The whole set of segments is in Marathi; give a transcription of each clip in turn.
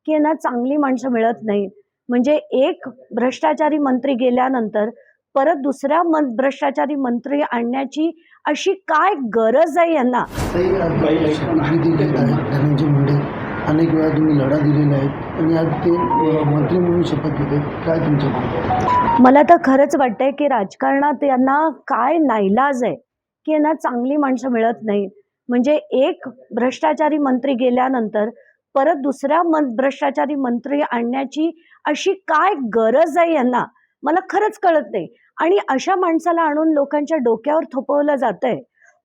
की ना चांगली माणसं मिळत नाहीत. म्हणजे एक भ्रष्टाचारी मंत्री गेल्यानंतर परत दुसरा भ्रष्टाचारी मंत्री आणण्याची अशी काय गरज आहे यांना? धनंजय मुंडे अनेक वेळा तुम्ही लढा दिलेला आहे आणि आज ते मंत्री म्हणून शपथ घेते, काय तुमचं म्हणणं? मला तर खरंच वाटतंय की राजकारणात यांना काय नाईलाज आहे की यांना चांगली माणसं मिळत नाहीत. म्हणजे एक भ्रष्टाचारी मंत्री गेल्यानंतर परत दुसरा भ्रष्टाचारी मंत्री आणण्याची अशी काय गरज आहे यांना? मला खरंच कळत नाही. आणि अशा माणसाला आणून लोकांच्या डोक्यावर थोपवलं जातंय.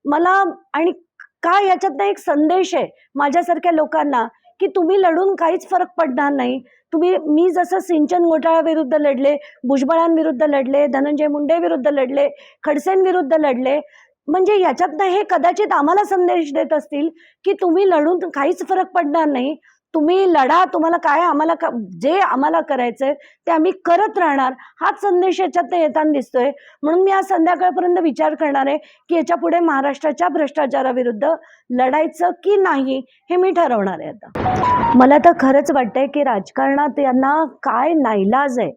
मला आणि काय याच्यातनं एक संदेश आहे माझ्यासारख्या लोकांना की तुम्ही लढून काहीच फरक पडणार नाही. मी जसं सिंचन घोटाळ्याविरुद्ध लढले, भुजबळांविरुद्ध लढले, धनंजय मुंडे विरुद्ध लढले, खडसेंविरुद्ध लढले, म्हणजे याच्यातनं हे कदाचित आम्हाला संदेश देत असतील की तुम्ही लढून काहीच फरक पडणार नाही. तुम्ही लढा, तुम्हाला काय जे आम्हाला करायचंय ते आम्ही करत राहणार, हाच संदेश याच्यातनं येताना दिसतोय. म्हणून मी आज संध्याकाळपर्यंत विचार करणार आहे की याच्यापुढे महाराष्ट्राच्या भ्रष्टाचाराविरुद्ध लढायचं की नाही हे मी ठरवणार आहे आता. मला तर खरंच वाटतंय की राजकारणात यांना काय नाईलाज आहे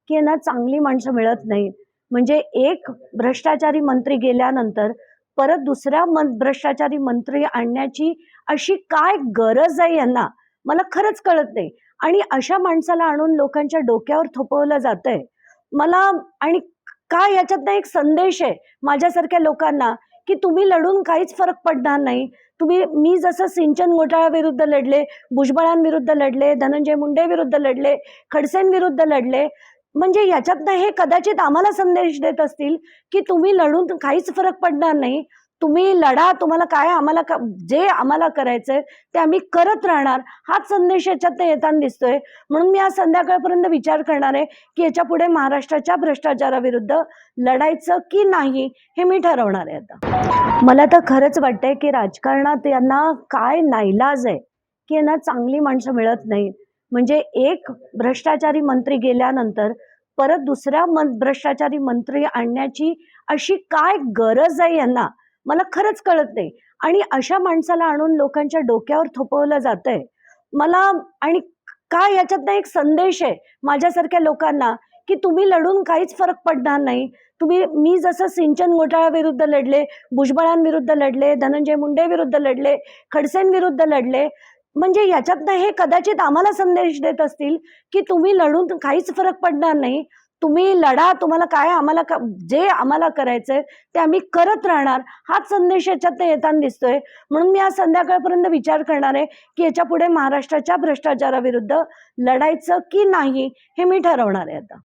की यांना चांगली माणसं मिळत नाहीत. म्हणजे एक भ्रष्टाचारी मंत्री गेल्यानंतर परत दुसरा भ्रष्टाचारी मंत्री आणण्याची अशी काय गरज आहे यांना? मला खरंच कळत नाही. आणि अशा माणसाला आणून लोकांच्या डोक्यावर थोपवलं जातंय. मला आणि काय याच्यातनं एक संदेश आहे माझ्यासारख्या लोकांना की तुम्ही लढून काहीच फरक पडणार नाही. मी जसं सिंचन घोटाळ्याविरुद्ध लढले, भुजबळांविरुद्ध लढले, धनंजय मुंडे विरुद्ध लढले, खडसेंविरुद्ध लढले, म्हणजे याच्यातनं हे कदाचित आम्हाला संदेश देत असतील की तुम्ही लढून काहीच फरक पडणार नाही. तुम्ही लढा, तुम्हाला काय जे आम्हाला करायचंय ते आम्ही करत राहणार, हाच संदेश याच्यातनं येताना दिसतोय. म्हणून मी आज संध्याकाळपर्यंत विचार करणार आहे की याच्यापुढे महाराष्ट्राच्या भ्रष्टाचाराविरुद्ध लढायचं की नाही हे मी ठरवणार आहे आता. मला तर खरंच वाटतंय की राजकारणात यांना काय नाईलाज आहे की यांना चांगली माणसं मिळत नाहीत. म्हणजे एक भ्रष्टाचारी मंत्री गेल्यानंतर परत दुसरा भ्रष्टाचारी मंत्री आणण्याची अशी काय गरज आहे यांना? मला खरंच कळत नाही. आणि अशा माणसाला आणून लोकांच्या डोक्यावर थोपवलं जातंय. मला आणि काय याच्यातनं एक संदेश आहे माझ्यासारख्या लोकांना की तुम्ही लढून काहीच फरक पडणार नाही. मी जसं सिंचन घोटाळ्याविरुद्ध लढले, भुजबळांविरुद्ध लढले, धनंजय मुंडे विरुद्ध लढले, खडसेंविरुद्ध लढले, म्हणजे याच्यातनं हे कदाचित आम्हाला संदेश देत असतील की तुम्ही लढून काहीच फरक पडणार नाही. तुम्ही लढा, तुम्हाला काय जे आम्हाला करायचंय ते आम्ही करत राहणार, हाच संदेश याच्यातनं येताना दिसतोय. म्हणून मी आज संध्याकाळपर्यंत विचार करणार आहे की याच्यापुढे महाराष्ट्राच्या भ्रष्टाचाराविरुद्ध लढायचं की नाही हे मी ठरवणार आहे आता.